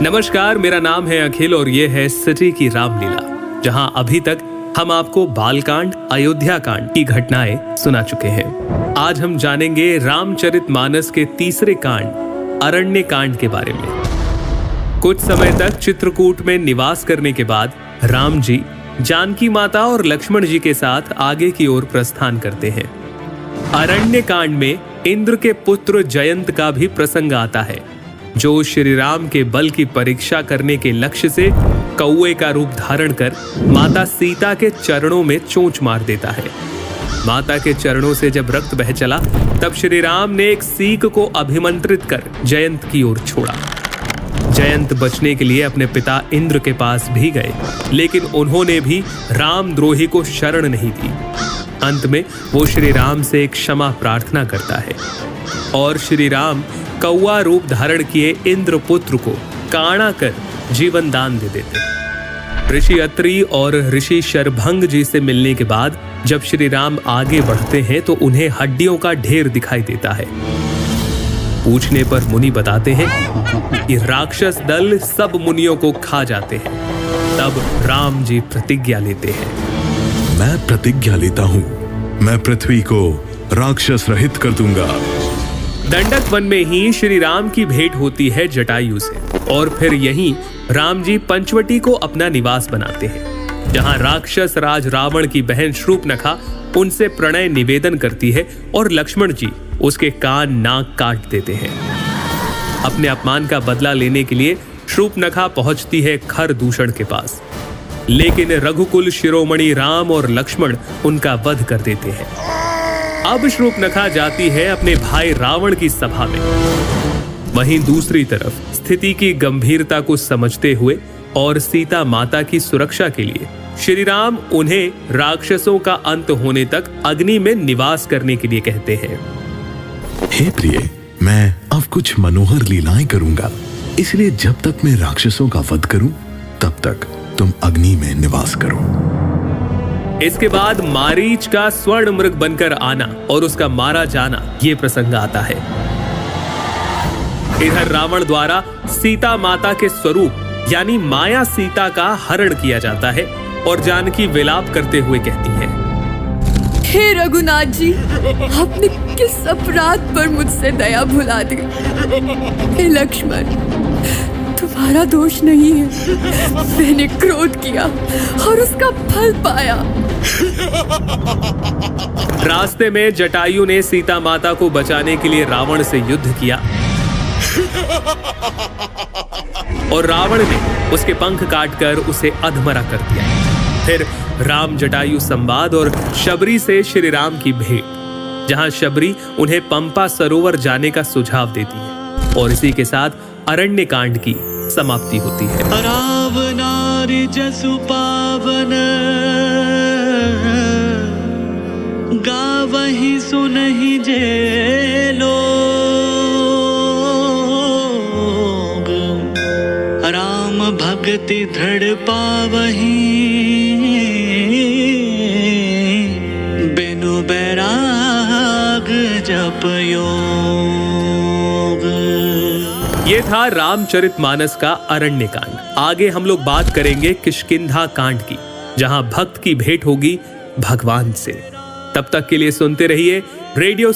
नमस्कार, मेरा नाम है अखिल और ये है सिटी की रामलीला, जहां अभी तक हम आपको बालकांड, अयोध्या कांड की घटनाएं सुना चुके हैं। आज हम जानेंगे रामचरितमानस के तीसरे कांड अरण्य कांड के बारे में। कुछ समय तक चित्रकूट में निवास करने के बाद राम जी जानकी माता और लक्ष्मण जी के साथ आगे की ओर प्रस्थान करते हैं। अरण्य कांड में इंद्र के पुत्र जयंत का भी प्रसंग आता है, जो श्री राम के बल की परीक्षा करने के लक्ष्य से कौवे का रूप धारण कर माता सीता के चरणों में चोंच मार देता है। माता के चरणों से जब रक्त बह चला, तब श्री राम ने एक सीक को अभिमंत्रित कर जयंत की ओर छोड़ा। जयंत बचने के लिए अपने पिता इंद्र के पास भी गए, लेकिन उन्होंने भी रामद्रोही को शरण नहीं दी। अंत में वो श्री राम से क्षमा प्रार्थना करता है और श्री राम कौवा रूप धारण किए इंद्रपुत्र को काणा कर जीवन दान दे देते हैं। ऋषि अत्रि और ऋषि शरभंग जी से मिलने के बाद जब श्री राम आगे बढ़ते हैं तो उन्हें हड्डियों का ढेर दिखाई देता है। पूछने पर मुनि बताते हैं कि राक्षस दल सब मुनियों को खा जाते हैं। तब राम जी प्रतिज्ञा लेते हैं, मैं प्रतिज्ञा लेता हूँ, मैं पृथ्वी को राक्षस रहित कर दूंगा। दंडक वन में ही श्री राम की भेंट होती है जटायु से और फिर यहीं राम जी पंचवटी को अपना निवास बनाते हैं, जहां राक्षस राज रावण की बहन शूर्पणखा उनसे प्रणय निवेदन करती है और लक्ष्मण जी उसके कान नाक काट देते हैं। अपने अपमान का बदला लेने के लिए शूर्पणखा पहुंचती है खरदूषण के पास, लेकिन रघुकुल शिरोमणि राम और लक्ष्मण उनका वध कर देते हैं। अब शूर्पणखा जाती है अपने भाई रावण की सभा में। वहीं दूसरी तरफ स्थिति की गंभीरता को समझते हुए और सीता माता की सुरक्षा के लिए श्री राम उन्हें राक्षसों का अंत होने तक अग्नि में निवास करने के लिए कहते हैं। हे प्रिय, मैं अब कुछ मनोहर लीलाएं करूंगा, इसलिए जब तक मैं राक्षसों का वध करूं, तब तक तुम अग्नि में निवास करो। इसके बाद मारीच का स्वर्ण मृग बनकर आना और उसका मारा जाना, ये प्रसंग आता है। इधर रावण द्वारा सीता माता के स्वरूप यानी माया सीता का हरण किया जाता है और जानकी विलाप करते हुए कहती है, हे रघुनाथ जी, आपने किस अपराध पर मुझसे दया भुला दी। हे लक्ष्मण, तुम्हारा दोष नहीं है, मैंने क्रोध किया और उसका फल पाया। रास्ते में जटायु ने सीता माता को बचाने के लिए रावण से युद्ध किया और रावण ने उसके पंख काटकर उसे अधमरा कर दिया। फिर राम जटायु संवाद और शबरी से श्री राम की भेंट, जहां शबरी उन्हें पंपा सरोवर जाने का सुझाव देती है और इसी के साथ अरण्य कांड की समाप्ति होती है। रावणारि जसु पावन गावहि सुनहि जे लोग, राम भक्ति दृढ़ पावहि बिनु बैराग जप योग। ये था रामचरितमानस का अरण्य कांड। आगे हम लोग बात करेंगे किष्किंधा कांड की, जहां भक्त की भेंट होगी भगवान से। तब तक के लिए सुनते रहिए रेडियो